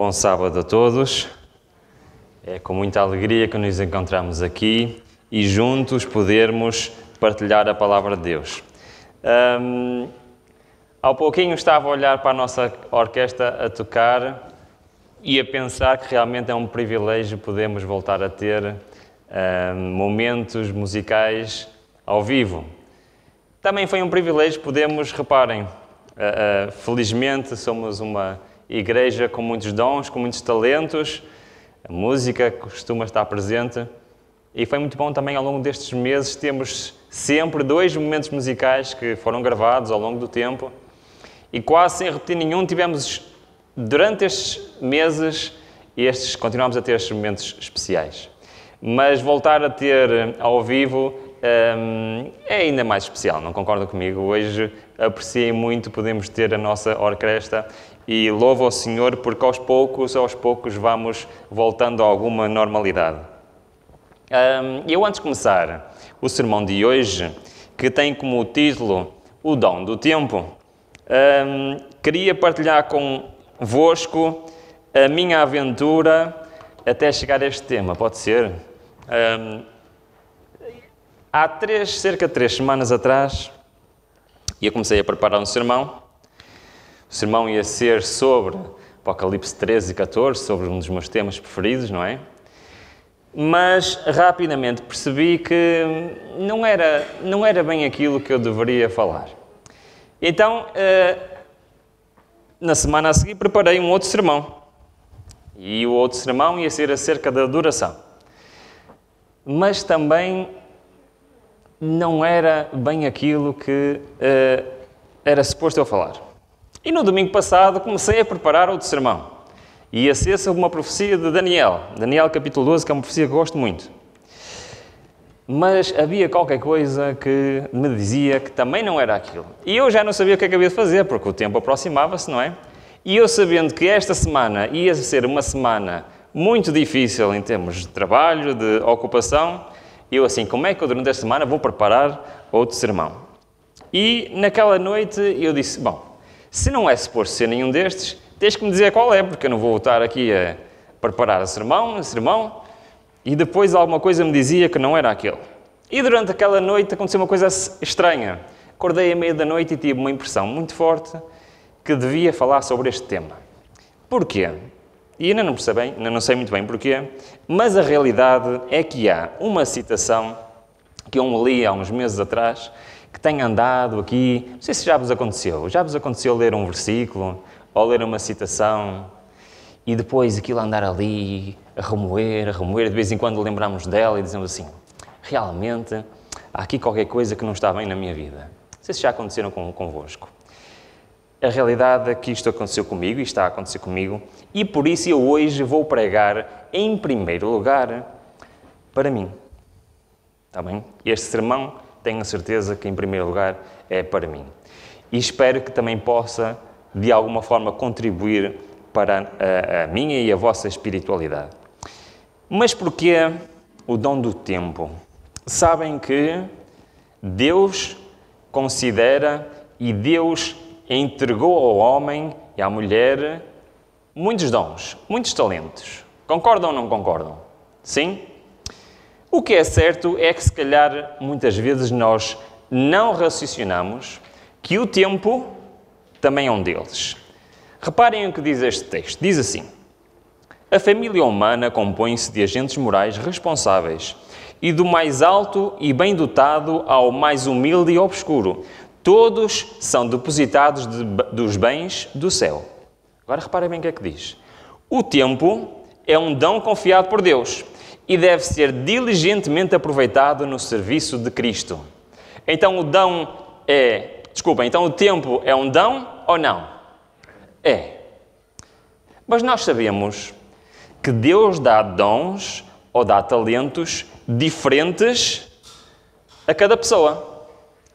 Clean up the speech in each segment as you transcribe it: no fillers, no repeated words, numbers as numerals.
Bom sábado a todos. É com muita alegria que nos encontramos aqui e juntos podermos partilhar a palavra de Deus. Há pouquinho estava a olhar para a nossa orquestra a tocar e a pensar que realmente é um privilégio podermos voltar a ter momentos musicais ao vivo. Também foi um privilégio podermos, reparem, felizmente somos uma igreja com muitos dons, com muitos talentos, a música costuma estar presente e foi muito bom também ao longo destes meses temos sempre 2 momentos musicais que foram gravados ao longo do tempo e quase sem repetir nenhum tivemos durante estes meses continuamos a ter estes momentos especiais. Mas voltar a ter ao vivo é ainda mais especial, não concordam comigo? Hoje apreciei muito podemos ter a nossa orquestra e louvo ao Senhor porque aos poucos vamos voltando a alguma normalidade. Eu antes de começar o sermão de hoje, que tem como título O Dom do Tempo, queria partilhar convosco a minha aventura até chegar a este tema, pode ser? Há cerca de 3 semanas atrás, eu comecei a preparar um sermão. O sermão ia ser sobre Apocalipse 13 e 14, sobre um dos meus temas preferidos, não é? Mas rapidamente percebi que não era bem aquilo que eu deveria falar. Então, na semana a seguir, preparei um outro sermão. E o outro sermão ia ser acerca da adoração. Mas também não era bem aquilo que era suposto eu falar. E no domingo passado comecei a preparar outro sermão. E ia ser sobre uma profecia de Daniel. Daniel capítulo 12, que é uma profecia que eu gosto muito. Mas havia qualquer coisa que me dizia que também não era aquilo. E eu já não sabia o que é que havia de fazer, porque o tempo aproximava-se, não é? E eu sabendo que esta semana ia ser uma semana muito difícil em termos de trabalho, de ocupação, eu assim, como é que eu durante esta semana vou preparar outro sermão? E naquela noite eu disse, bom, se não é suposto ser nenhum destes, tens que me dizer qual é, porque eu não vou estar aqui a preparar o sermão, e depois alguma coisa me dizia que não era aquele. E durante aquela noite aconteceu uma coisa estranha. Acordei à meia da noite e tive uma impressão muito forte que devia falar sobre este tema. Porquê? E ainda não sei muito bem porquê, mas a realidade é que há uma citação que eu li há uns meses atrás, que tem andado aqui, não sei se já vos aconteceu ler um versículo, ou ler uma citação, e depois aquilo andar ali, a remoer, de vez em quando lembramos dela e dizemos assim, realmente, há aqui qualquer coisa que não está bem na minha vida. Não sei se já aconteceram convosco. A realidade é que isto aconteceu comigo, e está a acontecer comigo, e por isso eu hoje vou pregar, em primeiro lugar, para mim. Está bem? Este sermão, tenho a certeza que, em primeiro lugar, é para mim. E espero que também possa, de alguma forma, contribuir para a minha e a vossa espiritualidade. Mas porquê o dom do tempo? Sabem que Deus considera e Deus entregou ao homem e à mulher muitos dons, muitos talentos. Concordam ou não concordam? Sim? O que é certo é que, se calhar, muitas vezes nós não raciocinamos que o tempo também é um deles. Reparem o que diz este texto. Diz assim, a família humana compõe-se de agentes morais responsáveis e do mais alto e bem dotado ao mais humilde e obscuro. Todos são depositados dos bens do céu. Agora reparem bem o que é que diz. O tempo é um dom confiado por Deus e deve ser diligentemente aproveitado no serviço de Cristo. Então o tempo é um dom ou não? É. Mas nós sabemos que Deus dá dons ou dá talentos diferentes a cada pessoa.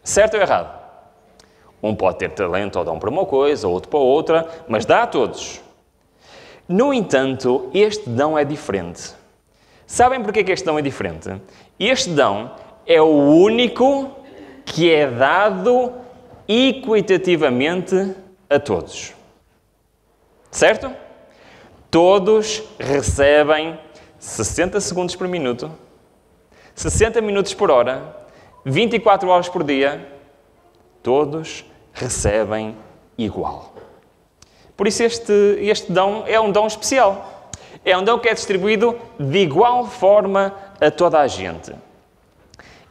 Certo ou errado? Um pode ter talento ou dom para uma coisa, outro para outra, mas dá a todos. No entanto, este dom é diferente. Sabem porquê que este dom é diferente? Este dom é o único que é dado equitativamente a todos. Certo? todos recebem 60 segundos por minuto, 60 minutos por hora, 24 horas por dia, todos recebem igual. Por isso este dom é um dom especial. É um dom que é distribuído de igual forma a toda a gente.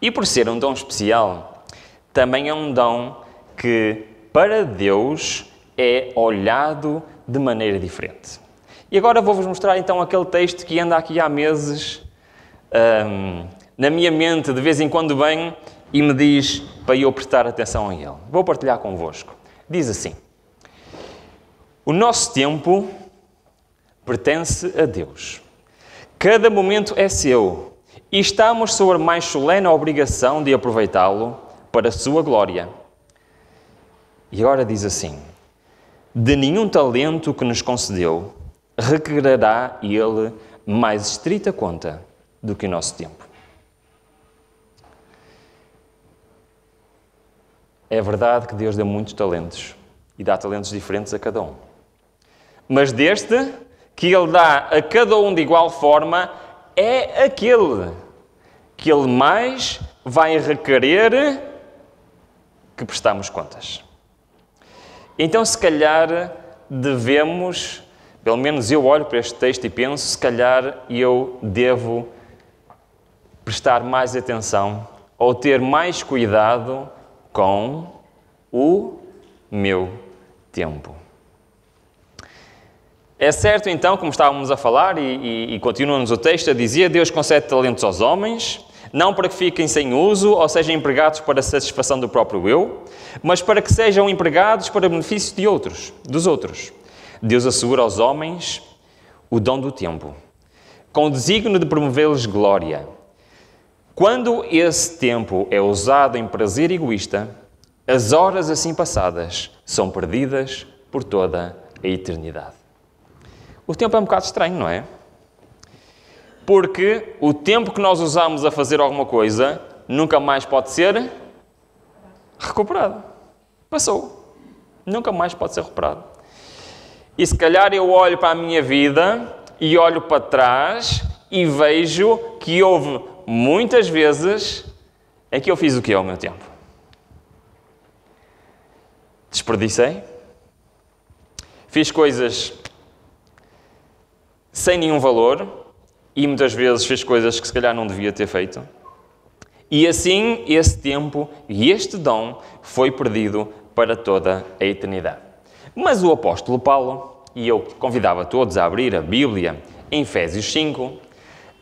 E por ser um dom especial, também é um dom que, para Deus, é olhado de maneira diferente. E agora vou-vos mostrar então aquele texto que anda aqui há meses na minha mente, de vez em quando vem e me diz para eu prestar atenção a ele. Vou partilhar convosco. Diz assim: o nosso tempo pertence a Deus. Cada momento é seu e estamos sob a mais solene obrigação de aproveitá-lo para a sua glória. E agora diz assim: de nenhum talento que nos concedeu requererá ele mais estrita conta do que o nosso tempo. É verdade que Deus dá muitos talentos e dá talentos diferentes a cada um. Mas deste, que Ele dá a cada um de igual forma, é aquele que Ele mais vai requerer que prestamos contas. Então, se calhar, devemos, pelo menos eu olho para este texto e penso, se calhar eu devo prestar mais atenção ou ter mais cuidado com o meu tempo. É certo, então, como estávamos a falar, e continua-nos o texto a dizer: Deus concede talentos aos homens, não para que fiquem sem uso ou sejam empregados para a satisfação do próprio eu, mas para que sejam empregados para benefício dos outros. Deus assegura aos homens o dom do tempo, com o desígnio de promover-lhes glória. Quando esse tempo é usado em prazer egoísta, as horas assim passadas são perdidas por toda a eternidade. O tempo é um bocado estranho, não é? Porque o tempo que nós usamos a fazer alguma coisa nunca mais pode ser recuperado. Passou. Nunca mais pode ser recuperado. E se calhar eu olho para a minha vida e olho para trás e vejo que houve muitas vezes em que eu fiz o que é o meu tempo. Desperdicei. Fiz coisas sem nenhum valor e muitas vezes fiz coisas que se calhar não devia ter feito. E assim esse tempo e este dom foi perdido para toda a eternidade. Mas o apóstolo Paulo, e eu convidava todos a abrir a Bíblia em Efésios 5,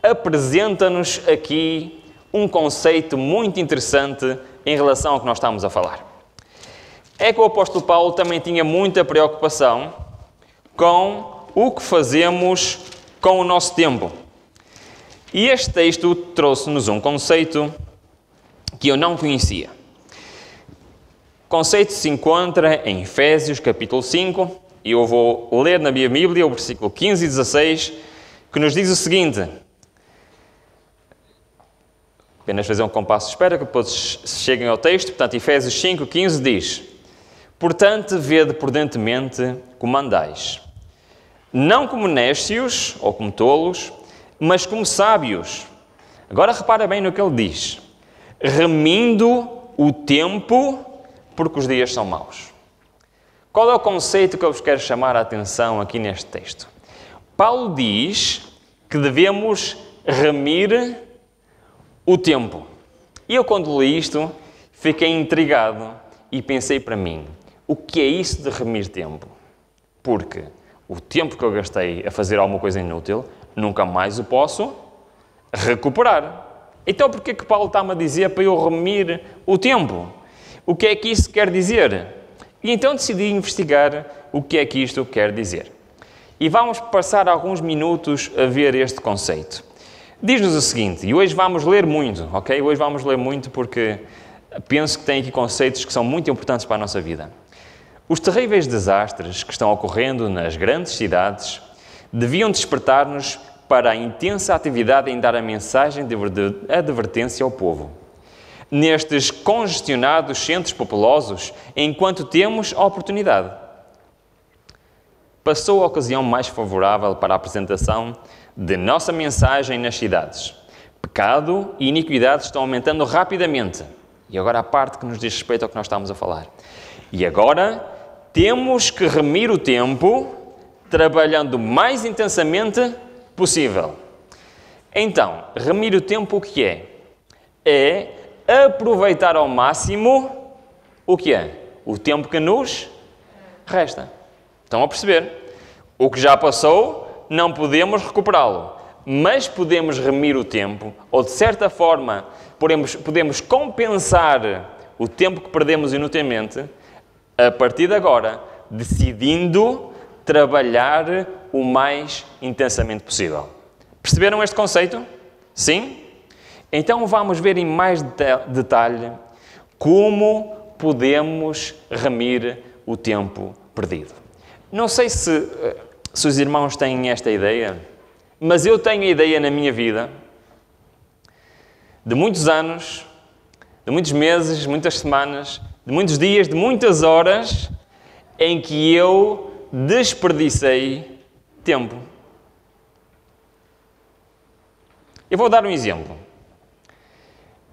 apresenta-nos aqui um conceito muito interessante em relação ao que nós estamos a falar. É que o apóstolo Paulo também tinha muita preocupação com o que fazemos com o nosso tempo. E este texto trouxe-nos um conceito que eu não conhecia. O conceito se encontra em Efésios capítulo 5, e eu vou ler na minha Bíblia o versículo 15 e 16, que nos diz o seguinte. Apenas fazer um compasso de espera que depois cheguem ao texto. Portanto, Efésios 5, 15 diz: portanto, vede prudentemente como andais, não como néscios ou como tolos, mas como sábios. Agora repara bem no que ele diz: remindo o tempo, porque os dias são maus. Qual é o conceito que eu vos quero chamar a atenção aqui neste texto? Paulo diz que devemos remir o tempo. E eu, quando li isto, fiquei intrigado e pensei para mim: o que é isso de remir tempo? Porque o tempo que eu gastei a fazer alguma coisa inútil, nunca mais o posso recuperar. Então, por que Paulo está-me a dizer para eu remir o tempo? O que é que isso quer dizer? E então decidi investigar o que é que isto quer dizer. E vamos passar alguns minutos a ver este conceito. Diz-nos o seguinte, e hoje vamos ler muito, ok? Hoje vamos ler muito porque penso que tem aqui conceitos que são muito importantes para a nossa vida. Os terríveis desastres que estão ocorrendo nas grandes cidades deviam despertar-nos para a intensa atividade em dar a mensagem de advertência ao povo. Nestes congestionados centros populosos, enquanto temos a oportunidade. passou a ocasião mais favorável para a apresentação de nossa mensagem nas cidades. Pecado e iniquidade estão aumentando rapidamente. E agora a parte que nos diz respeito ao que nós estamos a falar. E agora temos que remir o tempo trabalhando o mais intensamente possível. Então, remir o tempo o que é? É aproveitar ao máximo o que é? O tempo que nos resta. Estão a perceber? O que já passou, não podemos recuperá-lo. Mas podemos remir o tempo, ou de certa forma, podemos compensar o tempo que perdemos inutilmente, a partir de agora, decidindo trabalhar o mais intensamente possível. Perceberam este conceito? Sim? Então vamos ver em mais detalhe como podemos remir o tempo perdido. Não sei se os irmãos têm esta ideia, mas eu tenho a ideia na minha vida de muitos anos, de muitos meses, muitas semanas, de muitos dias, de muitas horas em que eu desperdicei tempo. Eu vou dar um exemplo.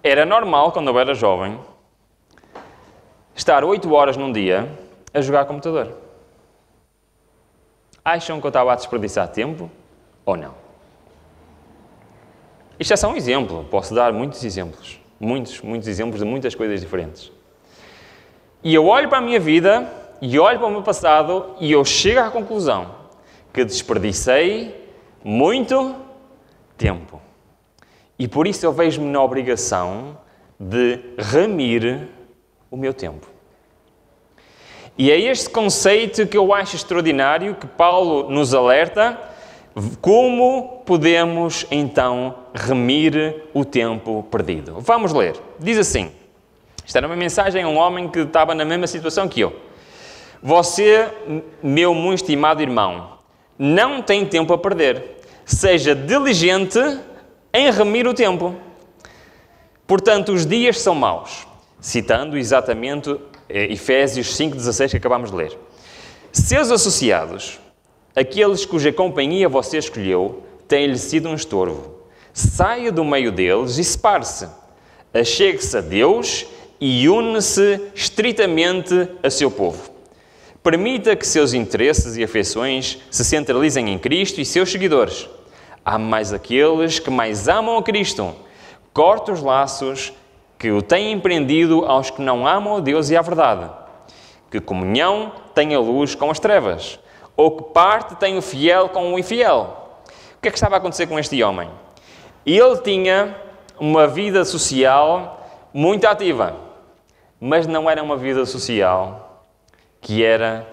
Era normal, quando eu era jovem, estar 8 horas num dia a jogar computador. Acham que eu estava a desperdiçar tempo ou não? Isto é só um exemplo. Posso dar muitos exemplos. Muitos exemplos de muitas coisas diferentes. E eu olho para a minha vida e olho para o meu passado e eu chego à conclusão que desperdicei muito tempo. E por isso eu vejo-me na obrigação de remir o meu tempo. E é este conceito que eu acho extraordinário, que Paulo nos alerta, como podemos então remir o tempo perdido. Vamos ler. Diz assim, isto era uma mensagem a um homem que estava na mesma situação que eu. Você, meu muito estimado irmão, não tem tempo a perder. Seja diligente em remir o tempo. Portanto, os dias são maus. Citando exatamente Efésios 5,16 que acabamos de ler. Seus associados, aqueles cuja companhia você escolheu, têm-lhe sido um estorvo. Saia do meio deles e separe-se. Achegue-se a Deus e une-se estritamente a seu povo. Permita que seus interesses e afeições se centralizem em Cristo e seus seguidores. Ame mais aqueles que mais amam a Cristo. Corte os laços que o têm empreendido aos que não amam a Deus e a verdade. Que comunhão tem a luz com as trevas. Ou que parte tem o fiel com o infiel. O que é que estava a acontecer com este homem? Ele tinha uma vida social muito ativa. Mas não era uma vida social que era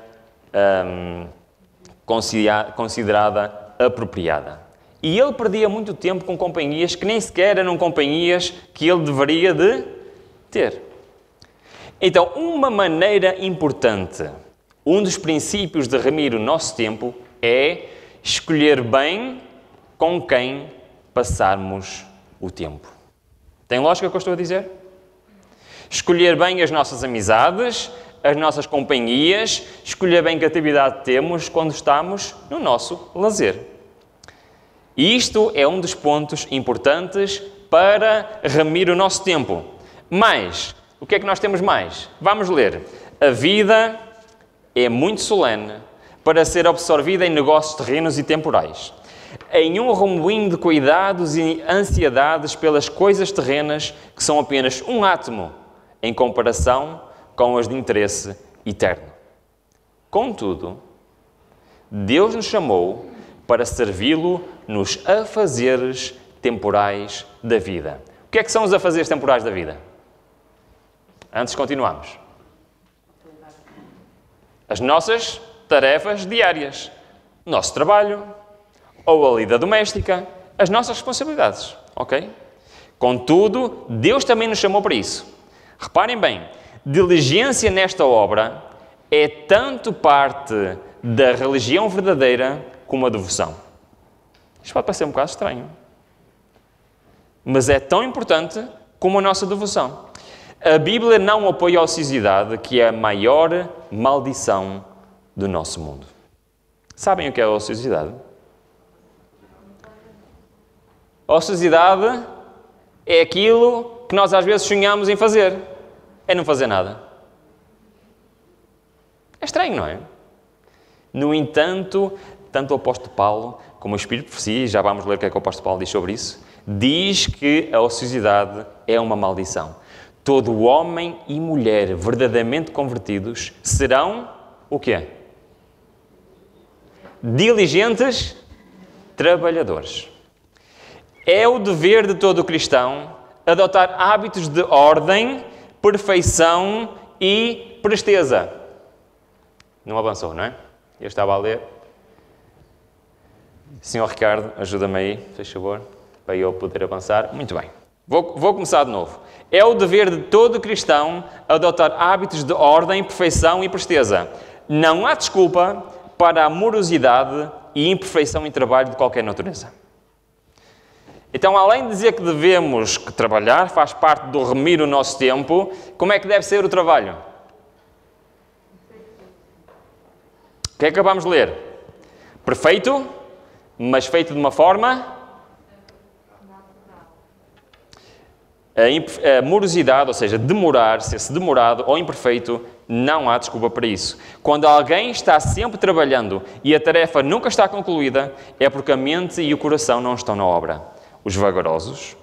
considerada apropriada. E ele perdia muito tempo com companhias que nem sequer eram companhias que ele deveria de ter. Então, uma maneira importante, um dos princípios de remir o nosso tempo é escolher bem com quem passarmos o tempo. Tem lógica o que eu estou a dizer? Escolher bem as nossas amizades, as nossas companhias, escolher bem que atividade temos quando estamos no nosso lazer. E isto é um dos pontos importantes para remir o nosso tempo. Mas, o que é que nós temos mais? Vamos ler. A vida é muito solene para ser absorvida em negócios terrenos e temporais. Em um remoinho de cuidados e ansiedades pelas coisas terrenas que são apenas um átomo em comparação com as de interesse eterno. Contudo, Deus nos chamou para servi-lo nos afazeres temporais da vida. O que é que são os afazeres temporais da vida? Antes de continuarmos. As nossas tarefas diárias. Nosso trabalho, ou a lida doméstica, as nossas responsabilidades, ok? Contudo, Deus também nos chamou para isso. Reparem bem, diligência nesta obra é tanto parte da religião verdadeira como a devoção. Isto pode parecer um bocado estranho, mas é tão importante como a nossa devoção. A Bíblia não apoia a ociosidade, que é a maior maldição do nosso mundo. Sabem o que é a ociosidade? A ociosidade é aquilo que nós às vezes sonhamos em fazer. É não fazer nada. É estranho, não é? No entanto, tanto o apóstolo Paulo como o Espírito de Profecia, e já vamos ler o que é que o apóstolo Paulo diz sobre isso, diz que a ociosidade é uma maldição. Todo homem e mulher verdadeiramente convertidos serão o quê? Diligentes trabalhadores. É o dever de todo cristão adotar hábitos de ordem, perfeição e presteza. Não avançou, não é? Eu estava a ler. Senhor Ricardo, ajuda-me aí, faz favor, para eu poder avançar. Muito bem. Vou começar de novo. É o dever de todo cristão adotar hábitos de ordem, perfeição e presteza. Não há desculpa para a morosidade e imperfeição em trabalho de qualquer natureza. Então, além de dizer que devemos trabalhar, faz parte do remir o nosso tempo, como é que deve ser o trabalho? O que é que acabamos de ler? Perfeito, mas feito de uma forma... A morosidade, ou seja, demorar, ser-se demorado ou imperfeito, não há desculpa para isso. Quando alguém está sempre trabalhando e a tarefa nunca está concluída, é porque a mente e o coração não estão na obra. Os vagarosos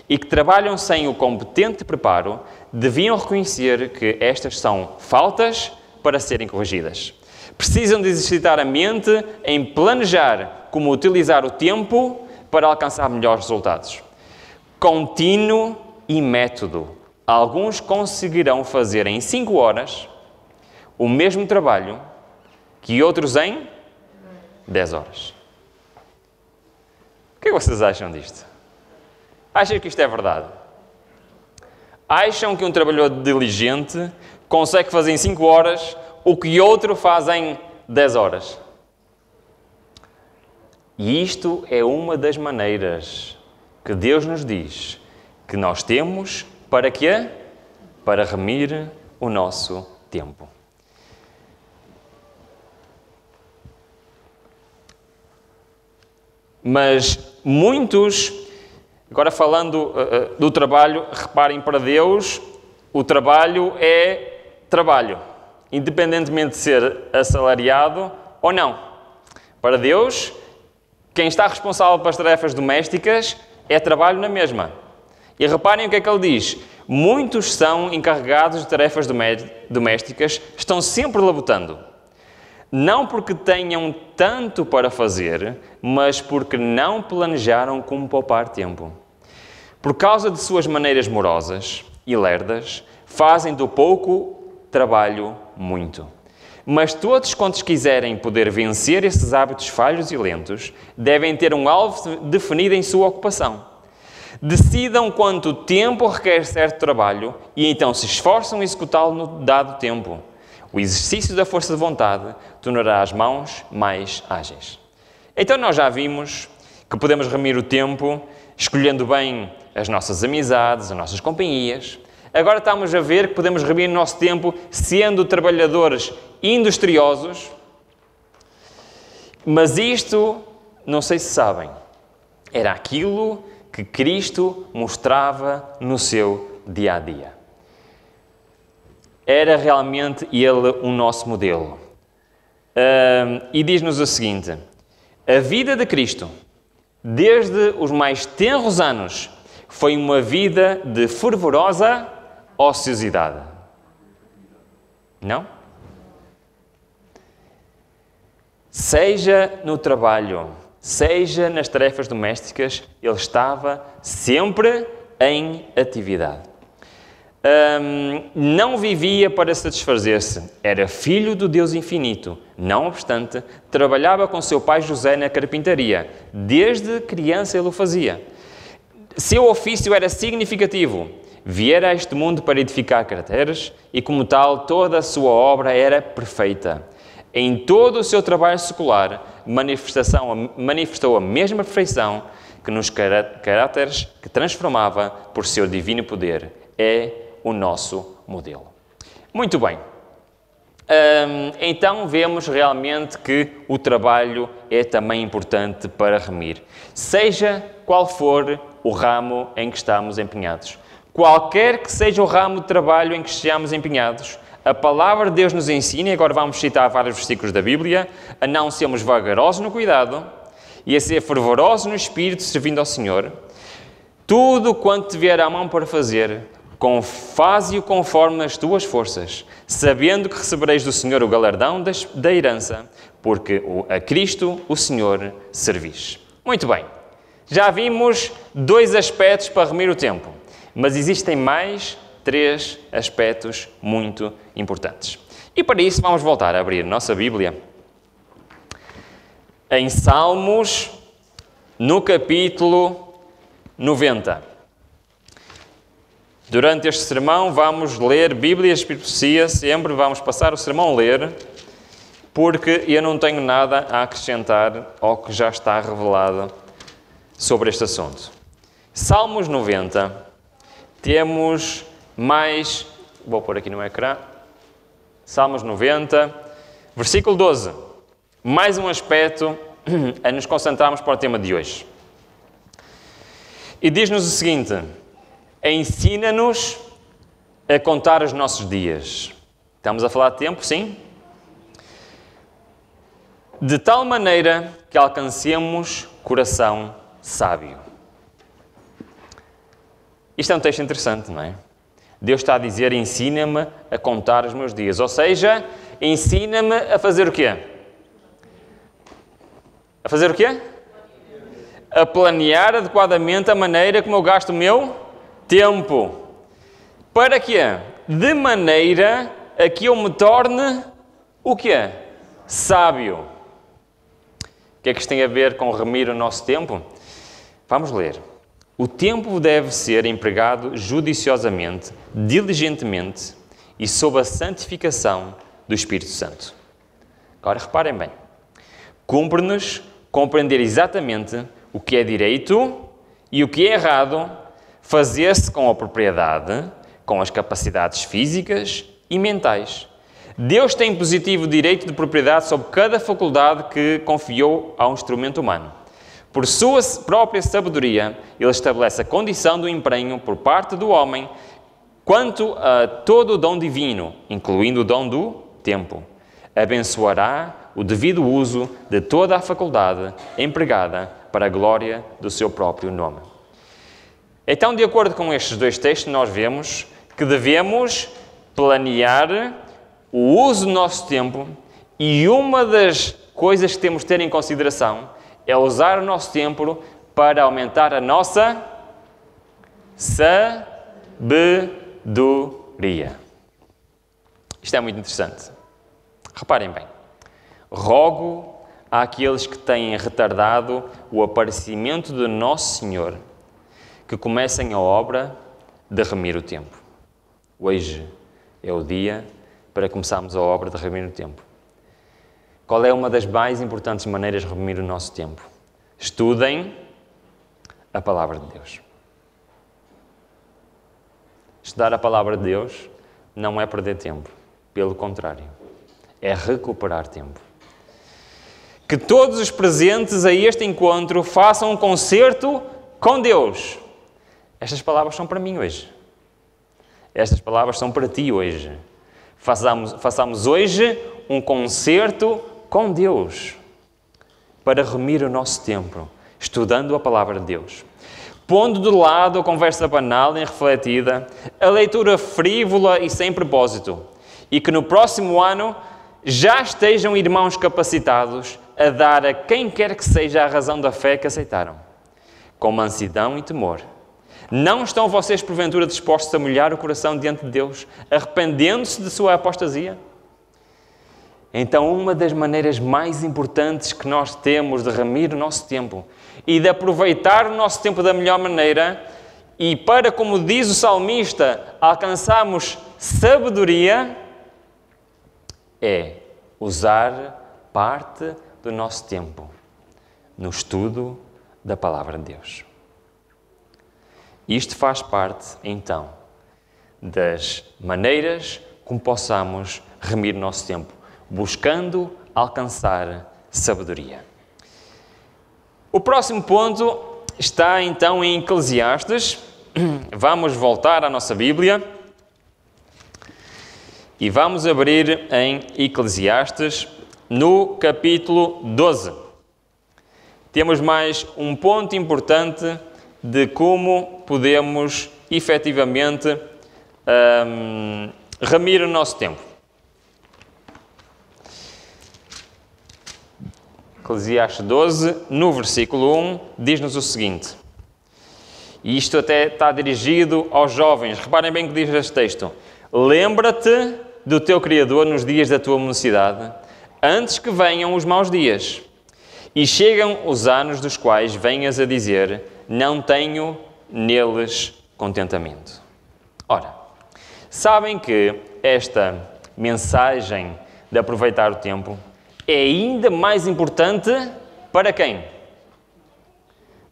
e que trabalham sem o competente preparo deviam reconhecer que estas são faltas para serem corrigidas. Precisam de exercitar a mente em planejar como utilizar o tempo para alcançar melhores resultados. Contínuo e método. Alguns conseguirão fazer em 5 horas o mesmo trabalho que outros em 10 horas. O que é que vocês acham disto? Acham que isto é verdade? Acham que um trabalhador diligente consegue fazer em 5 horas o que outro faz em 10 horas? E isto é uma das maneiras que Deus nos diz que nós temos para quê? Para remir o nosso tempo. Mas muitos, agora falando do trabalho, reparem, para Deus, o trabalho é trabalho, independentemente de ser assalariado ou não. Para Deus, quem está responsável pelas tarefas domésticas é trabalho na mesma. E reparem o que é que ele diz. Muitos são encarregados de tarefas domésticas, estão sempre labutando. Não porque tenham tanto para fazer, mas porque não planejaram como poupar tempo. Por causa de suas maneiras morosas e lerdas, fazem do pouco trabalho muito. Mas todos quantos quiserem poder vencer esses hábitos falhos e lentos, devem ter um alvo definido em sua ocupação. Decidam quanto tempo requer certo trabalho e então se esforçam em executá-lo no dado tempo. O exercício da força de vontade tornará as mãos mais ágeis. Então nós já vimos que podemos remir o tempo escolhendo bem as nossas amizades, as nossas companhias. Agora estamos a ver que podemos remir o nosso tempo sendo trabalhadores industriosos. Mas isto, não sei se sabem, era aquilo que Cristo mostrava no seu dia-a-dia. Era realmente Ele o nosso modelo. E diz-nos o seguinte: a vida de Cristo, desde os mais tenros anos, foi uma vida de fervorosa ociosidade. Não? Seja no trabalho, seja nas tarefas domésticas, ele estava sempre em atividade. Não vivia para satisfazer-se. Era filho do Deus infinito. Não obstante, trabalhava com seu pai José na carpintaria. Desde criança ele o fazia. Seu ofício era significativo. Viera a este mundo para edificar caracteres e, como tal, toda a sua obra era perfeita. Em todo o seu trabalho secular, manifestou a mesma perfeição que nos caráteres que transformava por seu divino poder. É o nosso modelo. Muito bem. então vemos realmente que o trabalho é também importante para remir. Seja qual for o ramo em que estamos empenhados. Qualquer que seja o ramo de trabalho em que estejamos empenhados, a palavra de Deus nos ensina, e agora vamos citar vários versículos da Bíblia, a não sermos vagarosos no cuidado e a ser fervorosos no espírito, servindo ao Senhor. Tudo quanto te vier à mão para fazer, faze-o conforme as tuas forças, sabendo que recebereis do Senhor o galardão da herança, porque a Cristo, o Senhor, servis. Muito bem. Já vimos 2 aspectos para remir o tempo, mas existem mais 3 aspectos muito importantes. E para isso vamos voltar a abrir a nossa Bíblia em Salmos, no capítulo 90. Durante este sermão vamos ler Bíblia e Profecia, sempre vamos passar o sermão a ler, porque eu não tenho nada a acrescentar ao que já está revelado sobre este assunto. Salmos 90, temos mais, vou pôr aqui no ecrã, Salmos 90, versículo 12, mais um aspecto a nos concentrarmos para o tema de hoje. E diz-nos o seguinte: ensina-nos a contar os nossos dias. Estamos a falar de tempo, sim? De tal maneira que alcancemos coração sábio. Isto é um texto interessante, não é? Deus está a dizer, ensina-me a contar os meus dias. Ou seja, ensina-me a fazer o quê? A fazer o quê? A planear adequadamente a maneira como eu gasto o meu tempo. Para quê? De maneira a que eu me torne o quê? Sábio. O que é que isto tem a ver com remir o nosso tempo? Vamos ler. O tempo deve ser empregado judiciosamente, diligentemente e sob a santificação do Espírito Santo. Agora reparem bem. Cumpre-nos compreender exatamente o que é direito e o que é errado, fazer-se com a propriedade, com as capacidades físicas e mentais. Deus tem positivo direito de propriedade sobre cada faculdade que confiou ao instrumento humano. Por sua própria sabedoria, Ele estabelece a condição do empenho por parte do homem quanto a todo o dom divino, incluindo o dom do tempo. Abençoará o devido uso de toda a faculdade empregada para a glória do seu próprio nome. Então, de acordo com estes 2 textos, nós vemos que devemos planear o uso do nosso tempo, e uma das coisas que temos de ter em consideração é usar o nosso tempo para aumentar a nossa sabedoria. Isto é muito interessante. Reparem bem. Rogo àqueles que têm retardado o aparecimento de Nosso Senhor que comecem a obra de remir o tempo. Hoje é o dia para começarmos a obra de remir o tempo. Qual é uma das mais importantes maneiras de remir o nosso tempo? Estudem a Palavra de Deus. Estudar a Palavra de Deus não é perder tempo. Pelo contrário, é recuperar tempo. Que todos os presentes a este encontro façam um concerto com Deus. Estas palavras são para mim hoje. Estas palavras são para ti hoje. Façamos hoje um concerto com Deus para remir o nosso tempo, estudando a Palavra de Deus. Pondo de lado a conversa banal e irrefletida, a leitura frívola e sem propósito, e que no próximo ano já estejam irmãos capacitados a dar a quem quer que seja a razão da fé que aceitaram, com mansidão e temor. Não estão vocês, porventura, dispostos a molhar o coração diante de Deus, arrependendo-se de sua apostasia? Então, uma das maneiras mais importantes que nós temos de remir o nosso tempo e de aproveitar o nosso tempo da melhor maneira, e para, como diz o salmista, alcançarmos sabedoria, é usar parte do nosso tempo no estudo da Palavra de Deus. Isto faz parte, então, das maneiras como possamos remir o nosso tempo, buscando alcançar sabedoria. O próximo ponto está então em Eclesiastes. Vamos voltar à nossa Bíblia e vamos abrir em Eclesiastes no capítulo 12. Temos mais um ponto importante de como podemos efetivamente remir o nosso tempo. Eclesiastes 12, no versículo 1, diz-nos o seguinte, e isto até está dirigido aos jovens. Reparem bem o que diz este texto. Lembra-te do teu Criador nos dias da tua mocidade, antes que venham os maus dias, e chegam os anos dos quais venhas a dizer, não tenho neles contentamento. Ora, sabem que esta mensagem de aproveitar o tempo é ainda mais importante para quem?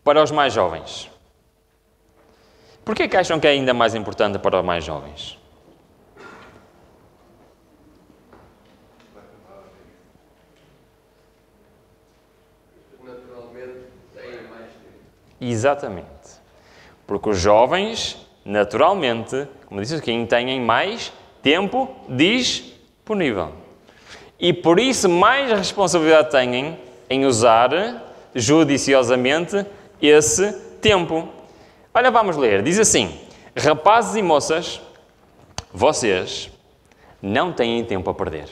Para os mais jovens. Por que acham que é ainda mais importante para os mais jovens? Naturalmente têm mais tempo. Exatamente. Porque os jovens, naturalmente, como disse aqui, têm mais tempo disponível. E por isso mais responsabilidade têm em usar judiciosamente esse tempo. Olha, vamos ler. Diz assim, rapazes e moças, vocês não têm tempo a perder.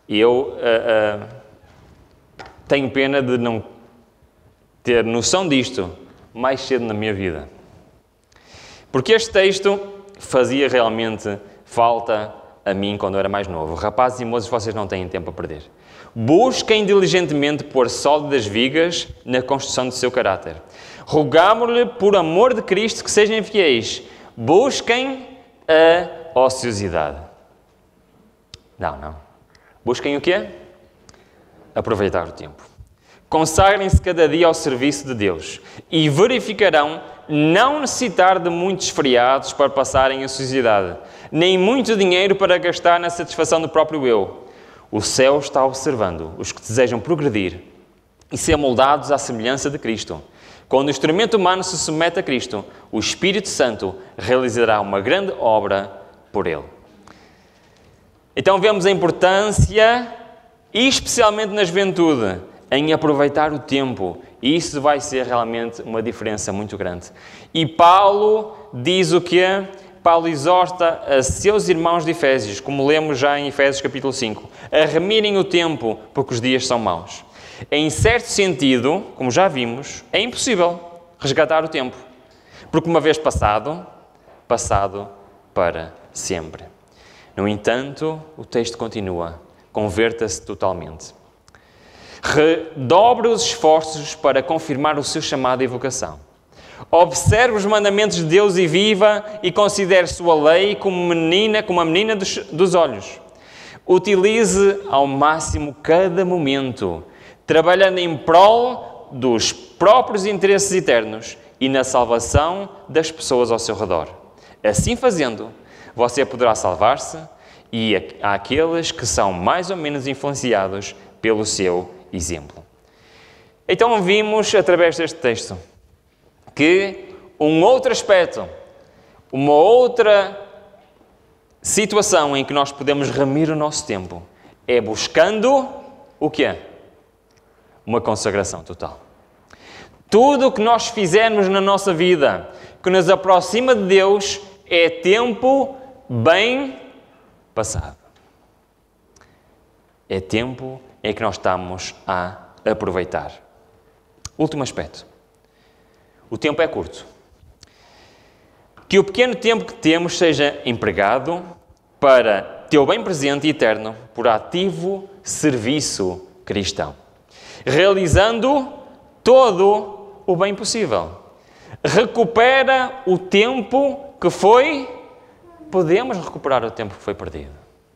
Eu tenho pena de não ter noção disto mais cedo na minha vida. Porque este texto fazia realmente falta a mim quando eu era mais novo. Rapazes e moças, vocês não têm tempo a perder. Busquem diligentemente pôr sólidas vigas na construção do seu caráter. Rogámo-lhe, por amor de Cristo, que sejam fiéis. Busquem a ociosidade. Não. Busquem o quê? Aproveitar o tempo. Consagrem-se cada dia ao serviço de Deus e verificarão não necessitar de muitos feriados para passarem a ociosidade, nem muito dinheiro para gastar na satisfação do próprio eu. O céu está observando os que desejam progredir e ser moldados à semelhança de Cristo. Quando o instrumento humano se submete a Cristo, o Espírito Santo realizará uma grande obra por ele. Então vemos a importância, especialmente na juventude, em aproveitar o tempo. E isso vai ser realmente uma diferença muito grande. E Paulo diz o quê? Paulo exorta a seus irmãos de Efésios, como lemos já em Efésios capítulo 5, a remirem o tempo, porque os dias são maus. Em certo sentido, como já vimos, é impossível resgatar o tempo. Porque uma vez passado para sempre. No entanto, o texto continua. Converta-se totalmente. Redobre os esforços para confirmar o seu chamado e vocação. Observe os mandamentos de Deus e viva e considere sua lei como a menina dos olhos. Utilize ao máximo cada momento, trabalhando em prol dos próprios interesses eternos e na salvação das pessoas ao seu redor. Assim fazendo, você poderá salvar-se e àqueles que são mais ou menos influenciados pelo seu exemplo. Então vimos, através deste texto, que um outro aspecto, uma outra situação em que nós podemos remir o nosso tempo é buscando o quê? Uma consagração total. Tudo o que nós fizermos na nossa vida que nos aproxima de Deus é tempo bem passado. É tempo em que nós estamos a aproveitar. Último aspecto. O tempo é curto. Que o pequeno tempo que temos seja empregado para teu bem presente e eterno por ativo serviço cristão, realizando todo o bem possível. Recupera o tempo que foi... Podemos recuperar o tempo que foi perdido.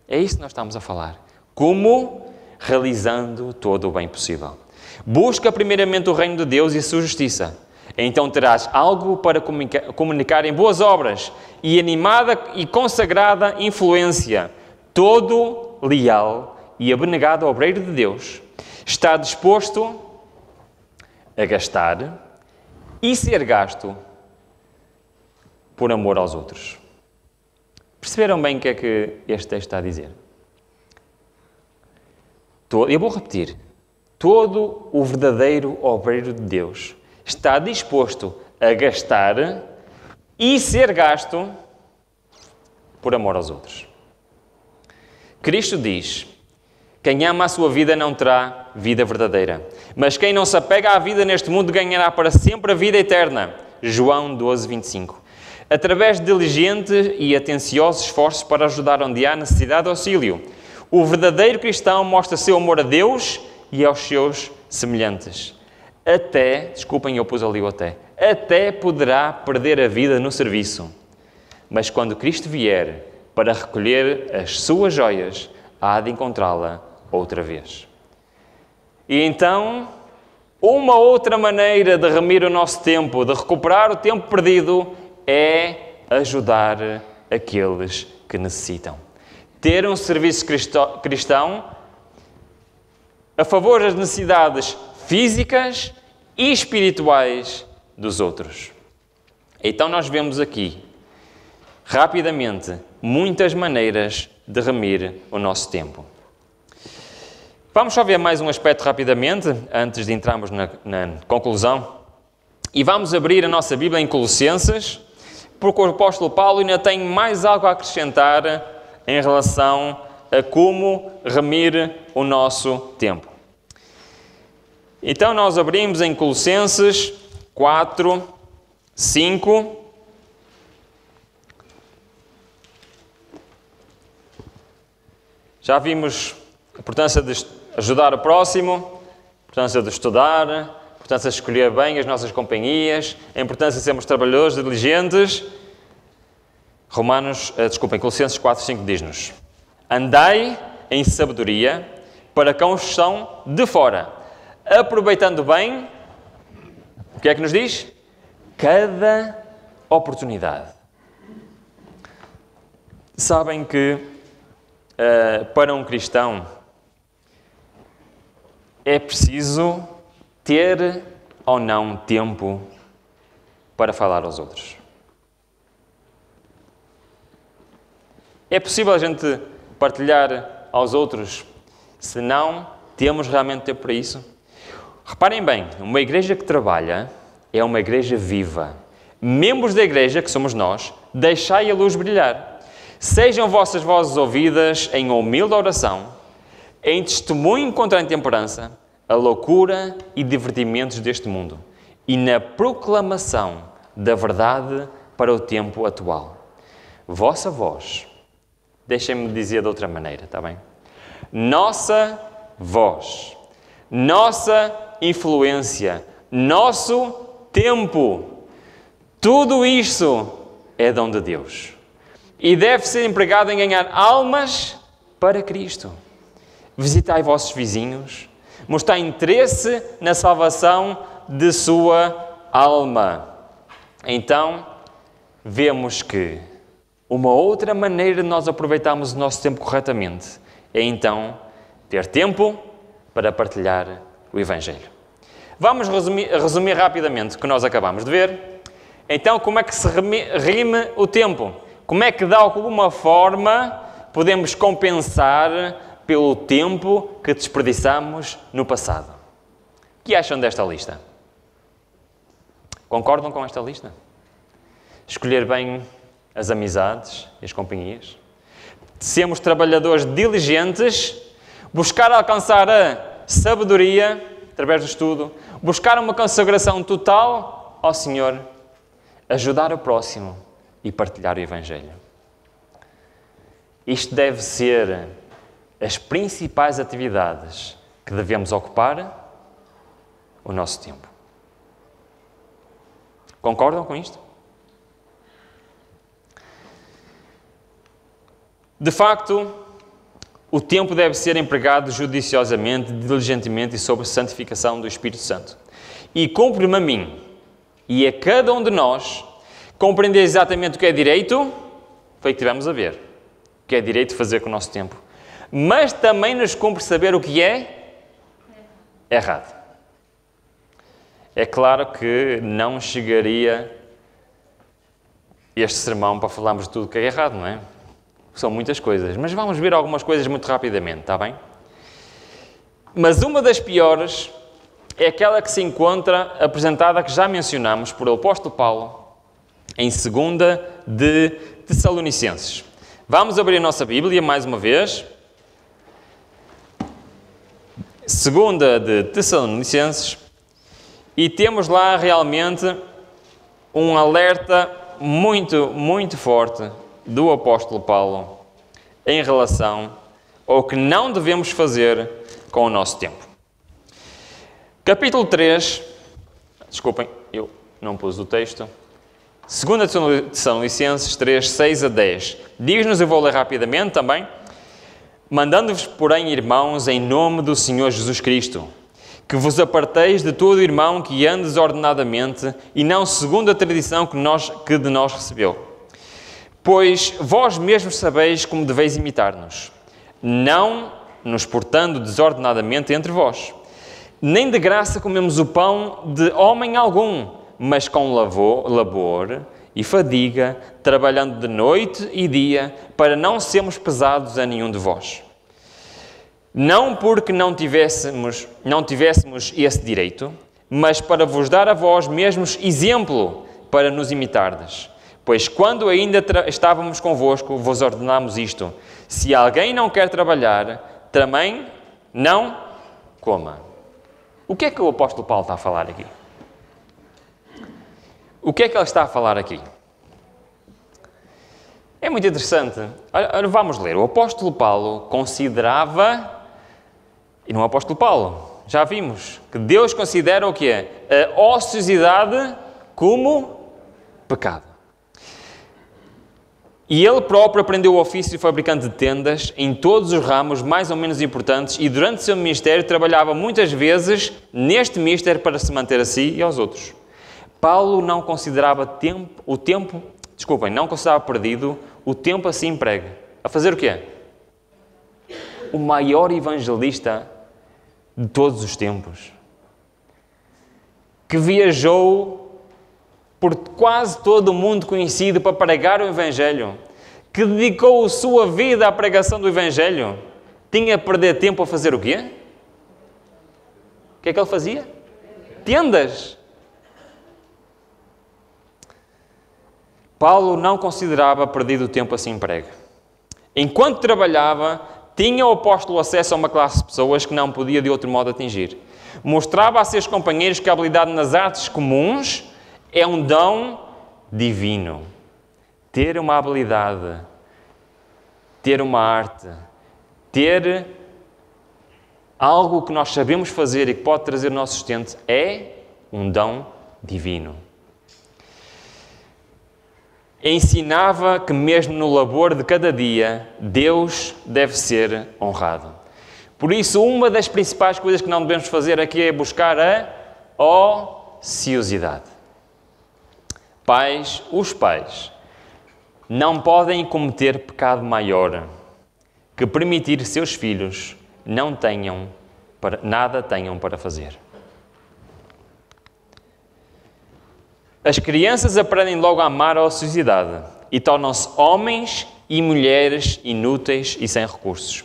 É isso que nós estamos a falar. Como? Realizando todo o bem possível. Busca primeiramente o reino de Deus e a sua justiça. Então terás algo para comunicar em boas obras e animada e consagrada influência, todo leal e abnegado obreiro de Deus, está disposto a gastar e ser gasto por amor aos outros. Perceberam bem o que é que este texto está a dizer? Eu vou repetir. Todo o verdadeiro obreiro de Deus está disposto a gastar e ser gasto por amor aos outros. Cristo diz: quem ama a sua vida não terá vida verdadeira, mas quem não se apega à vida neste mundo ganhará para sempre a vida eterna. João 12, 25. Através de diligentes e atenciosos esforços para ajudar onde há necessidade de auxílio, o verdadeiro cristão mostra seu amor a Deus e aos seus semelhantes. Desculpem, eu pus ali o até poderá perder a vida no serviço. Mas quando Cristo vier para recolher as suas joias, há de encontrá-la outra vez. E então, uma outra maneira de remir o nosso tempo, de recuperar o tempo perdido, é ajudar aqueles que necessitam. Ter um serviço cristão a favor das necessidades físicas e espirituais dos outros. Então nós vemos aqui, rapidamente, muitas maneiras de remir o nosso tempo. Vamos só ver mais um aspecto rapidamente, antes de entrarmos na conclusão. E vamos abrir a nossa Bíblia em Colossenses, porque o apóstolo Paulo ainda tem mais algo a acrescentar em relação a como remir o nosso tempo. Então nós abrimos em Colossenses 4, 5. Já vimos a importância de ajudar o próximo, a importância de estudar, a importância de escolher bem as nossas companhias, a importância de sermos trabalhadores, diligentes. Colossenses 4, 5 diz-nos: andai em sabedoria para com os que estão de fora, aproveitando bem, o que é que nos diz? Cada oportunidade. Sabem que para um cristão é preciso ter ou não tempo para falar aos outros. É possível a gente partilhar aos outros se não temos realmente tempo para isso? Reparem bem, uma igreja que trabalha é uma igreja viva. Membros da igreja, que somos nós, deixai a luz brilhar. Sejam vossas vozes ouvidas em humilde oração, em testemunho contra a intemperança, a loucura e divertimentos deste mundo, e na proclamação da verdade para o tempo atual. Vossa voz, deixem-me dizer de outra maneira, está bem? Nossa voz, nossa influência, nosso tempo, tudo isso é dom de Deus. E deve ser empregado em ganhar almas para Cristo. Visitai vossos vizinhos, mostrai interesse na salvação de sua alma. Então, vemos que uma outra maneira de nós aproveitarmos o nosso tempo corretamente é então ter tempo para partilhar o Evangelho. Vamos resumir rapidamente o que nós acabamos de ver. Então, como é que se rime o tempo? Como é que, de alguma forma, podemos compensar pelo tempo que desperdiçamos no passado? O que acham desta lista? Concordam com esta lista? Escolher bem as amizades e as companhias. Sermos trabalhadores diligentes. Buscar alcançar a sabedoria através do estudo. Buscar uma consagração total ao Senhor. Ajudar o próximo e partilhar o Evangelho. Isto deve ser as principais atividades que devemos ocupar o nosso tempo. Concordam com isto? De facto, o tempo deve ser empregado judiciosamente, diligentemente e sob santificação do Espírito Santo. E cumpre-me a mim, E a cada um de nós compreender exatamente o que é direito, foi o que tivemos a ver. O que é direito fazer com o nosso tempo. Mas também nos cumpre saber o que é errado. É claro que não chegaria este sermão para falarmos de tudo o que é errado, não é? São muitas coisas. Mas vamos ver algumas coisas muito rapidamente, está bem? Mas uma das piores é aquela que se encontra apresentada, que já mencionamos, por o apóstolo Paulo, em 2 de Tessalonicenses. Vamos abrir a nossa Bíblia mais uma vez. 2 de Tessalonicenses. E temos lá realmente um alerta muito, muito forte do apóstolo Paulo em relação ao que não devemos fazer com o nosso tempo. Capítulo 3, desculpem, eu não pus o texto. 2 Tessalonicenses 3, 6 a 10. Diz-nos, eu vou ler rapidamente também. Mandando-vos, porém, irmãos, em nome do Senhor Jesus Cristo, que vos aparteis de todo irmão que ande desordenadamente e não segundo a tradição que de nós recebeu. Pois vós mesmos sabeis como deveis imitar-nos, não nos portando desordenadamente entre vós. Nem de graça comemos o pão de homem algum, mas com labor e fadiga, trabalhando de noite e dia, para não sermos pesados a nenhum de vós. Não porque não tivéssemos esse direito, mas para vos dar a vós mesmos exemplo para nos imitardes. Pois quando ainda estávamos convosco, vos ordenámos isto: se alguém não quer trabalhar, também não coma. O que é que o apóstolo Paulo está a falar aqui? O que é que ele está a falar aqui? É muito interessante. Olha, vamos ler. O apóstolo Paulo considerava... E não é o apóstolo Paulo, já vimos que Deus considera o que é? A ociosidade como pecado. E ele próprio aprendeu o ofício de fabricante de tendas em todos os ramos mais ou menos importantes e durante o seu ministério trabalhava muitas vezes neste ministério para se manter a si e aos outros. Paulo não considerava não considerava perdido o tempo assim emprego. A fazer o quê? O maior evangelista de todos os tempos, que viajou por quase todo o mundo conhecido para pregar o Evangelho, que dedicou a sua vida à pregação do Evangelho, tinha a perder tempo a fazer o quê? O que é que ele fazia? Tendas. Paulo não considerava perdido o tempo assim emprego. Enquanto trabalhava, tinha o apóstolo acesso a uma classe de pessoas que não podia de outro modo atingir. Mostrava a seus companheiros que a habilidade nas artes comuns é um dom divino. Ter uma habilidade, ter uma arte, ter algo que nós sabemos fazer e que pode trazer o nosso sustento é um dom divino. Ensinava que mesmo no labor de cada dia, Deus deve ser honrado. Por isso, uma das principais coisas que não devemos fazer aqui é buscar a ociosidade. Os pais não podem cometer pecado maior que permitir seus filhos nada tenham para fazer. As crianças aprendem logo a amar a ociosidade e tornam-se homens e mulheres inúteis e sem recursos.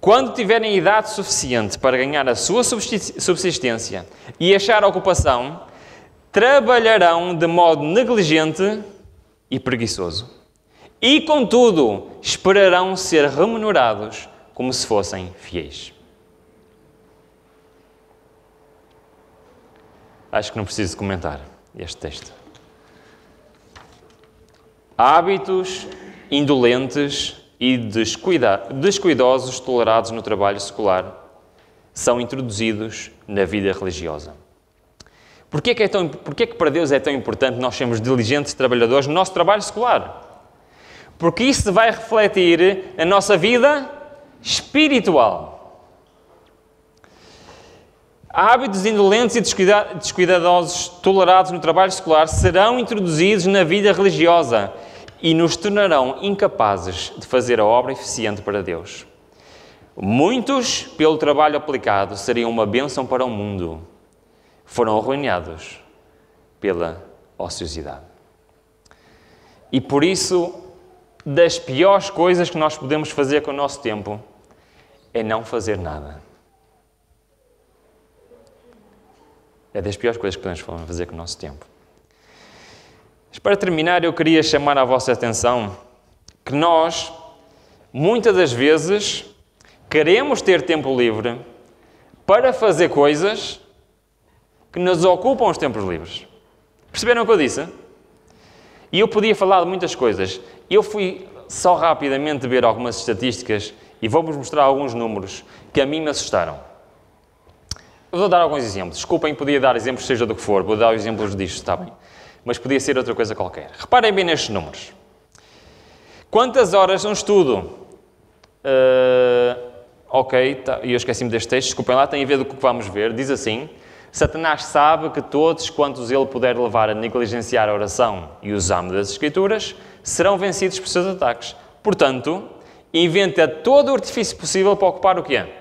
Quando tiverem idade suficiente para ganhar a sua subsistência e achar ocupação, trabalharão de modo negligente e preguiçoso. E, contudo, esperarão ser remunerados como se fossem fiéis. Acho que não preciso comentar este texto. Hábitos indolentes e descuidosos tolerados no trabalho secular são introduzidos na vida religiosa. Porquê que para Deus é tão importante nós sermos diligentes trabalhadores no nosso trabalho secular? Porque isso vai refletir na nossa vida espiritual. Hábitos indolentes e descuidadosos tolerados no trabalho secular serão introduzidos na vida religiosa e nos tornarão incapazes de fazer a obra eficiente para Deus. Muitos, pelo trabalho aplicado, seriam uma bênção para o mundo. Foram arruinados pela ociosidade. E por isso, das piores coisas que nós podemos fazer com o nosso tempo é não fazer nada. É das piores coisas que podemos fazer com o nosso tempo. Mas para terminar, eu queria chamar a vossa atenção que nós, muitas das vezes, queremos ter tempo livre para fazer coisas que nos ocupam os tempos livres. Perceberam o que eu disse? E eu podia falar de muitas coisas. Eu fui só rapidamente ver algumas estatísticas e vou-vos mostrar alguns números que a mim me assustaram. Eu vou dar alguns exemplos. Desculpem, podia dar exemplos seja do que for. Vou dar exemplos disto, está bem? Mas podia ser outra coisa qualquer. Reparem bem nestes números. Quantas horas um estudo? Eu esqueci-me deste texto. Desculpem lá, tem a ver do que vamos ver. Diz assim: Satanás sabe que todos quantos ele puder levar a negligenciar a oração e o exame das Escrituras serão vencidos por seus ataques. Portanto, inventa todo o artifício possível para ocupar o que é?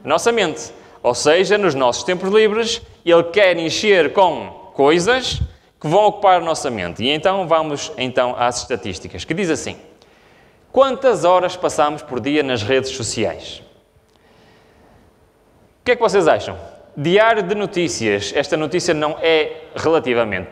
A nossa mente. Ou seja, nos nossos tempos livres, ele quer encher com coisas que vão ocupar a nossa mente. E então vamos às estatísticas, que diz assim: quantas horas passamos por dia nas redes sociais? O que é que vocês acham? Diário de notícias. Esta notícia não é relativamente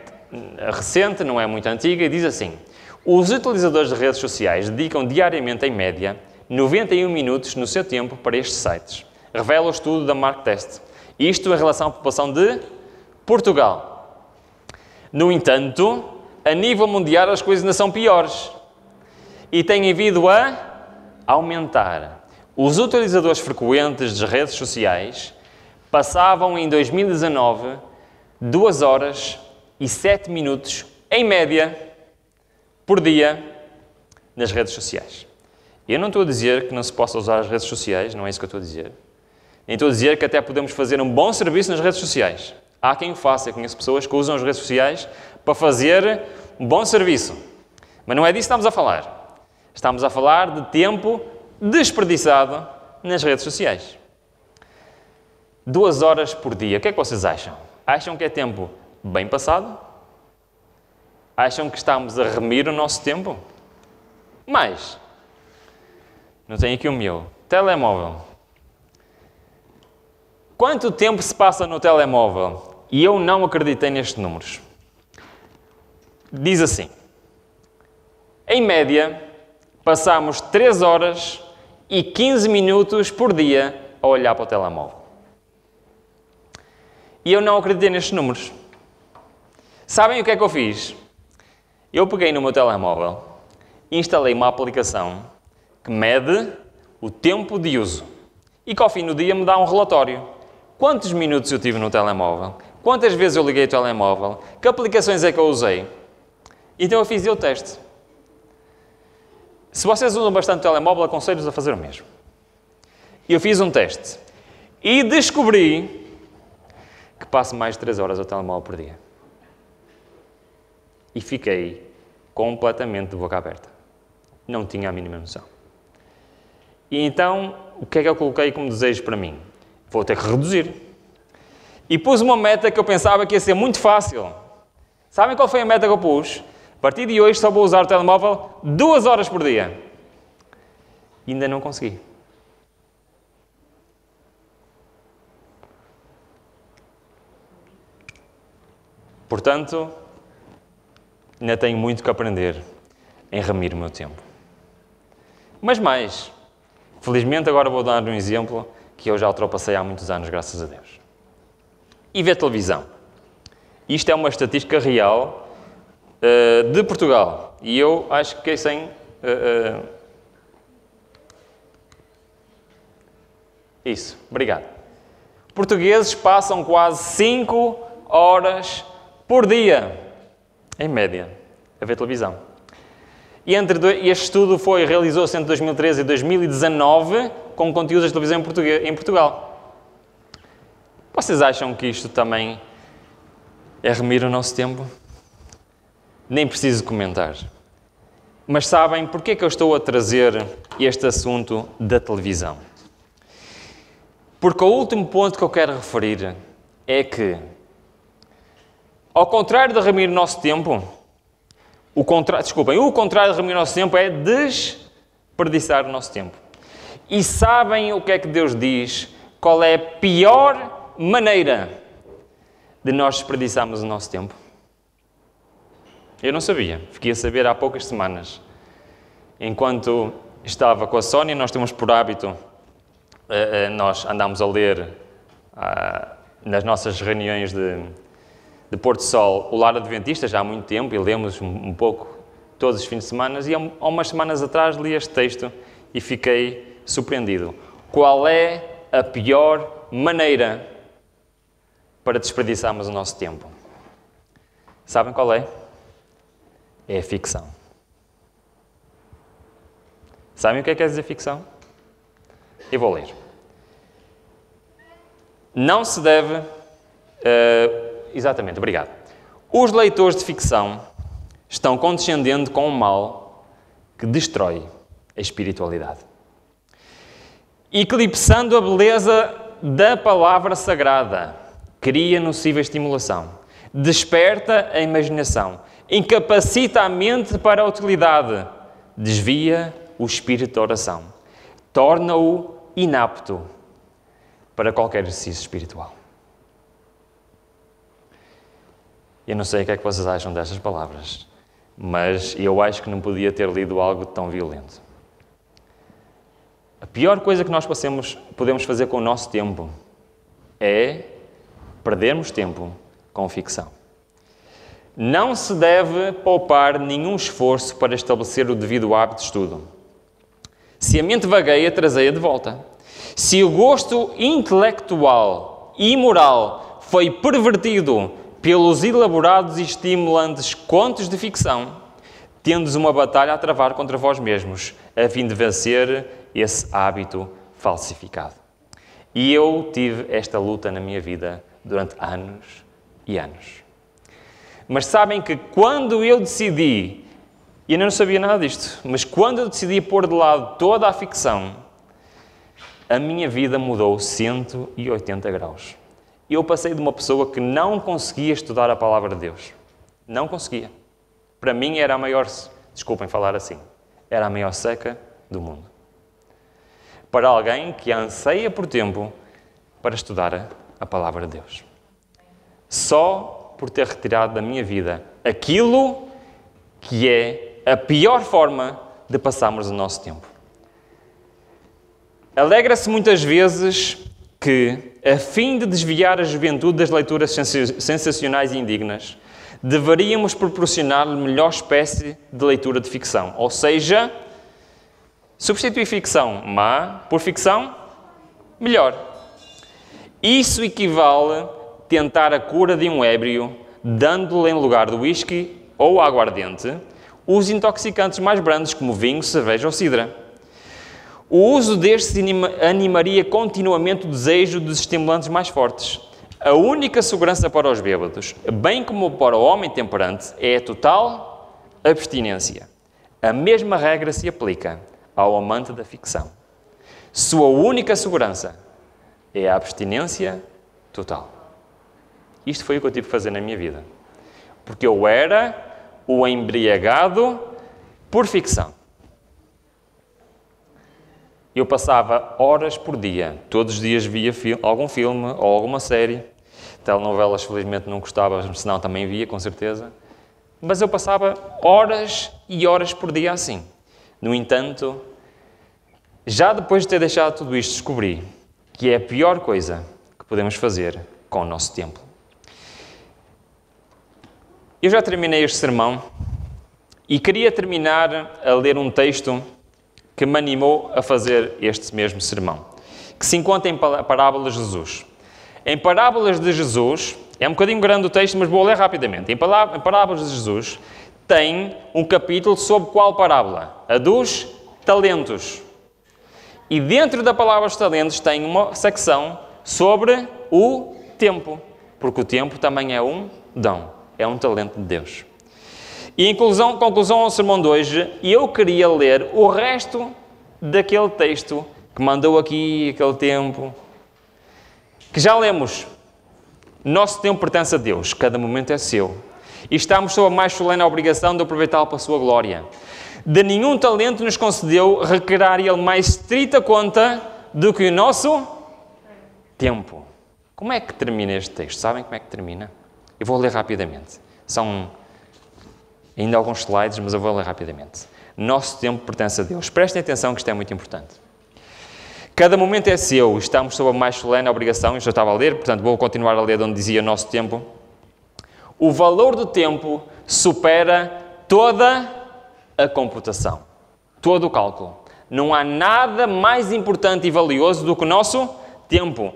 recente, não é muito antiga, e diz assim: os utilizadores de redes sociais dedicam diariamente, em média, 91 minutos no seu tempo para estes sites. Revela o estudo da Marktest. Isto em relação à população de Portugal. No entanto, a nível mundial as coisas ainda são piores. E têm vindo a aumentar. Os utilizadores frequentes das redes sociais passavam em 2019 2 horas e 7 minutos, em média, por dia, nas redes sociais. Eu não estou a dizer que não se possa usar as redes sociais, não é isso que eu estou a dizer. Nem estou a dizer que até podemos fazer um bom serviço nas redes sociais. Há quem o faça, eu conheço pessoas que usam as redes sociais para fazer um bom serviço. Mas não é disso que estamos a falar. Estamos a falar de tempo desperdiçado nas redes sociais. 2 horas por dia. O que é que vocês acham? Acham que é tempo bem passado? Acham que estamos a remir o nosso tempo? Mais. Não tenho aqui o meu. Telemóvel. Quanto tempo se passa no telemóvel? E eu não acreditei nestes números. Diz assim: em média, passamos 3 horas e 15 minutos por dia a olhar para o telemóvel. E eu não acreditei nestes números. Sabem o que é que eu fiz? Eu peguei no meu telemóvel e instalei uma aplicação que mede o tempo de uso e que ao fim do dia me dá um relatório. Quantos minutos eu tive no telemóvel? Quantas vezes eu liguei o telemóvel? Que aplicações é que eu usei? Então eu fiz o teste. Se vocês usam bastante o telemóvel, aconselho-vos a fazer o mesmo. Eu fiz um teste e descobri que passo mais de 3 horas ao telemóvel por dia. E fiquei completamente de boca aberta. Não tinha a mínima noção. E então, o que é que eu coloquei como desejo para mim? Vou ter que reduzir. E pus uma meta que eu pensava que ia ser muito fácil. Sabem qual foi a meta que eu pus? A partir de hoje só vou usar o telemóvel 2 horas por dia. E ainda não consegui. Portanto, ainda tenho muito que aprender em remir o meu tempo. Mas mais, felizmente agora vou dar um exemplo que eu já ultrapassei há muitos anos, graças a Deus. E ver televisão. Isto é uma estatística real de Portugal. E eu acho que fiquei sem... Isso, obrigado. Portugueses passam quase 5 horas por dia, em média, a ver televisão. E este estudo realizou-se entre 2013 e 2019 com conteúdos de televisão em Portugal. Vocês acham que isto também é remir o nosso tempo? Nem preciso comentar. Mas sabem porquê é que eu estou a trazer este assunto da televisão? Porque o último ponto que eu quero referir é que, ao contrário de remir o nosso tempo, o contrário de remir o nosso tempo é desperdiçar o nosso tempo. E sabem o que é que Deus diz? Qual é a pior maneira de nós desperdiçarmos o nosso tempo? Eu não sabia. Fiquei a saber há poucas semanas. Enquanto estava com a Sónia, nós temos por hábito, nós andamos a ler nas nossas reuniões de Porto Sol o Lar Adventista já há muito tempo e lemos um pouco todos os fins de semana e há umas semanas atrás li este texto e fiquei surpreendido. Qual é a pior maneira para desperdiçarmos o nosso tempo? Sabem qual é? É a ficção. Sabem o que é quer dizer ficção? Eu vou ler. Não se deve... exatamente, obrigado. Os leitores de ficção estão condescendendo com um mal que destrói a espiritualidade, eclipsando a beleza da palavra sagrada, cria nociva estimulação, desperta a imaginação, incapacita a mente para a utilidade, desvia o espírito da oração, torna-o inapto para qualquer exercício espiritual. Eu não sei o que é que vocês acham destas palavras, mas eu acho que não podia ter lido algo tão violento. A pior coisa que nós podemos fazer com o nosso tempo é perdermos tempo com ficção. Não se deve poupar nenhum esforço para estabelecer o devido hábito de estudo. Se a mente vagueia, trazei-a de volta. Se o gosto intelectual e moral foi pervertido pelos elaborados e estimulantes contos de ficção, tendes uma batalha a travar contra vós mesmos, a fim de vencer esse hábito falsificado. E eu tive esta luta na minha vida durante anos e anos. Mas sabem que quando eu decidi, e eu não sabia nada disto, mas quando eu decidi pôr de lado toda a ficção, a minha vida mudou 180 graus. Eu passei de uma pessoa que não conseguia estudar a palavra de Deus. Não conseguia. Para mim era a maior, desculpem falar assim, era a maior seca do mundo. Para alguém que anseia por tempo para estudar a palavra de Deus. Só por ter retirado da minha vida aquilo que é a pior forma de passarmos o nosso tempo. Alegra-se muitas vezes que, a fim de desviar a juventude das leituras sensacionais e indignas, deveríamos proporcionar-lhe melhor espécie de leitura de ficção. Ou seja, substituir ficção má por ficção melhor. Isso equivale a tentar a cura de um ébrio, dando-lhe em lugar do whisky ou aguardente, os intoxicantes mais brandos como vinho, cerveja ou cidra. O uso destes animaria continuamente o desejo dos estimulantes mais fortes. A única segurança para os bêbados, bem como para o homem temperante, é a total abstinência. A mesma regra se aplica ao amante da ficção. Sua única segurança é a abstinência total. Isto foi o que eu tive que fazer na minha vida. Porque eu era o embriagado por ficção. Eu passava horas por dia. Todos os dias via algum filme ou alguma série. Telenovelas, felizmente, não gostava, senão também via, com certeza. Mas eu passava horas e horas por dia assim. No entanto, já depois de ter deixado tudo isto, descobri que é a pior coisa que podemos fazer com o nosso tempo. Eu já terminei este sermão e queria terminar a ler um texto que me animou a fazer este mesmo sermão, que se encontra em Parábolas de Jesus. Em Parábolas de Jesus, é um bocadinho grande o texto, mas vou ler rapidamente. Em Parábolas de Jesus, tem um capítulo sobre qual parábola? A dos talentos. E dentro da palavra dos talentos tem uma secção sobre o tempo, porque o tempo também é um dom, é um talento de Deus. E em conclusão ao sermão de hoje, eu queria ler o resto daquele texto que mandou aqui aquele tempo, que já lemos. Nosso tempo pertence a Deus, cada momento é seu. E estamos sob a mais solene obrigação de aproveitá-lo para a sua glória. De nenhum talento nos concedeu requerer Ele mais estrita conta do que o nosso tempo. Como é que termina este texto? Sabem como é que termina? Eu vou ler rapidamente. São ainda alguns slides, mas eu vou ler rapidamente. Nosso tempo pertence a Deus. Prestem atenção que isto é muito importante. Cada momento é seu. Estamos sob a mais solene obrigação. Eu já estava a ler, portanto vou continuar a ler de onde dizia nosso tempo. O valor do tempo supera toda a computação, todo o cálculo. Não há nada mais importante e valioso do que o nosso tempo.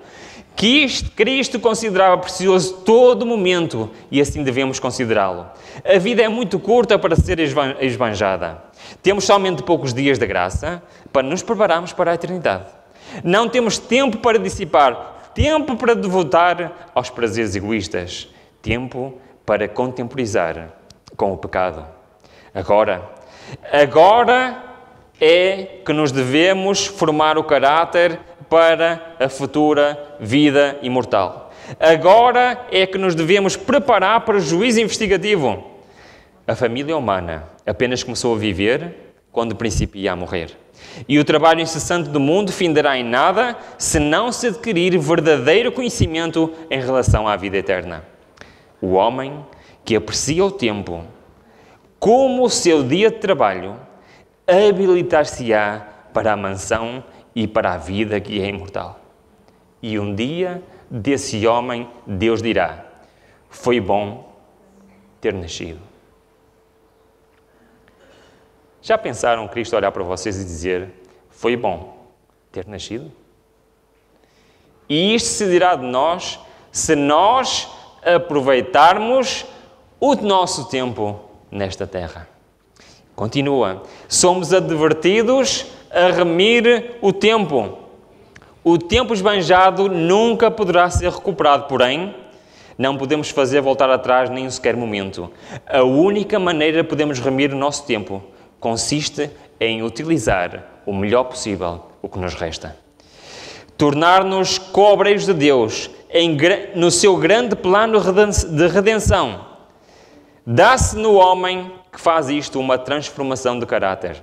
Cristo considerava precioso todo momento e assim devemos considerá-lo. A vida é muito curta para ser esbanjada. Temos somente poucos dias de graça para nos prepararmos para a eternidade. Não temos tempo para dissipar, tempo para devotar aos prazeres egoístas, tempo para contemporizar com o pecado. Agora é que nos devemos formar o caráter para a futura vida imortal. Agora é que nos devemos preparar para o juízo investigativo. A família humana apenas começou a viver quando o princípio ia a morrer. E o trabalho incessante do mundo findará em nada se não se adquirir verdadeiro conhecimento em relação à vida eterna. O homem que aprecia o tempo como o seu dia de trabalho habilitar-se-á para a mansão e para a vida que é imortal. E um dia desse homem Deus dirá: foi bom ter nascido. Já pensaram Cristo olhar para vocês e dizer: foi bom ter nascido? E isto se dirá de nós se nós aproveitarmos o nosso tempo nesta terra. Continua. Somos advertidos a remir o tempo. O tempo esbanjado nunca poderá ser recuperado, porém, não podemos fazer voltar atrás nem um sequer momento. A única maneira de podermos remir o nosso tempo consiste em utilizar o melhor possível o que nos resta. Tornar-nos co-obreiros de Deus no seu grande plano de redenção. Dá-se no homem que faz isto uma transformação de caráter.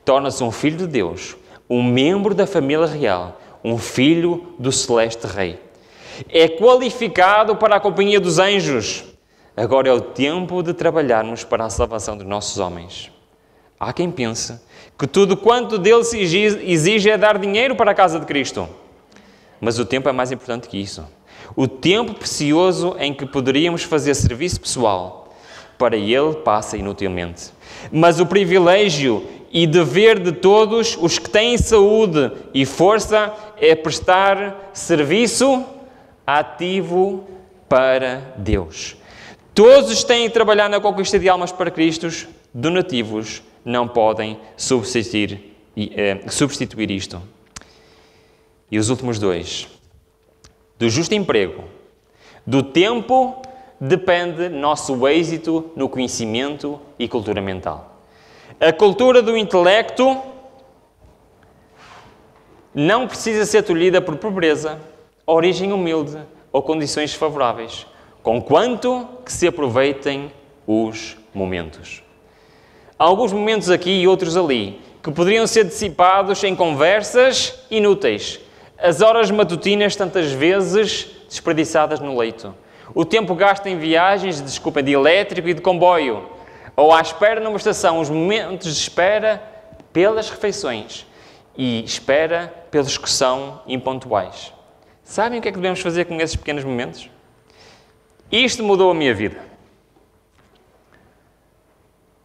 Torna-se um filho de Deus, um membro da família real, um filho do celeste Rei. É qualificado para a companhia dos anjos. Agora é o tempo de trabalharmos para a salvação dos nossos homens. Há quem pense que tudo quanto dele se exige é dar dinheiro para a casa de Cristo. Mas o tempo é mais importante que isso. O tempo precioso em que poderíamos fazer serviço pessoal, para ele passa inutilmente. Mas o privilégio e dever de todos os que têm saúde e força é prestar serviço ativo para Deus. Todos os que têm de trabalhar na conquista de almas para Cristo, donativos, não podem substituir isto. E os últimos dois. Do justo emprego, do tempo, depende nosso êxito no conhecimento e cultura mental. A cultura do intelecto não precisa ser tolhida por pobreza, origem humilde ou condições favoráveis, conquanto que se aproveitem os momentos. Há alguns momentos aqui e outros ali, que poderiam ser dissipados em conversas inúteis. As horas matutinas tantas vezes desperdiçadas no leito. O tempo gasto em viagens, de elétrico e de comboio. Ou à espera numa estação, os momentos de espera pelas refeições. E espera pelos que são impontuais. Sabem o que é que devemos fazer com esses pequenos momentos? Isto mudou a minha vida.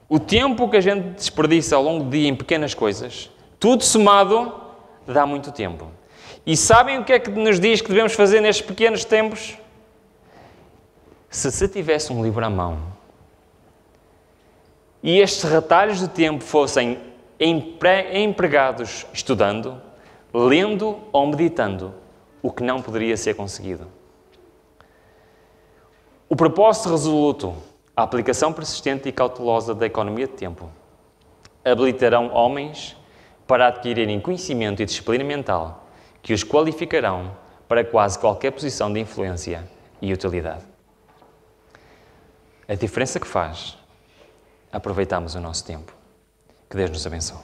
O tempo que a gente desperdiça ao longo do dia em pequenas coisas, tudo somado, dá muito tempo. E sabem o que é que nos diz que devemos fazer nestes pequenos tempos? Se tivesse um livro à mão e estes retalhos de tempo fossem empregados estudando, lendo ou meditando, o que não poderia ser conseguido. O propósito resoluto, a aplicação persistente e cautelosa da economia de tempo habilitarão homens para adquirirem conhecimento e disciplina mental que os qualificarão para quase qualquer posição de influência e utilidade. A diferença que faz aproveitarmos o nosso tempo. Que Deus nos abençoe.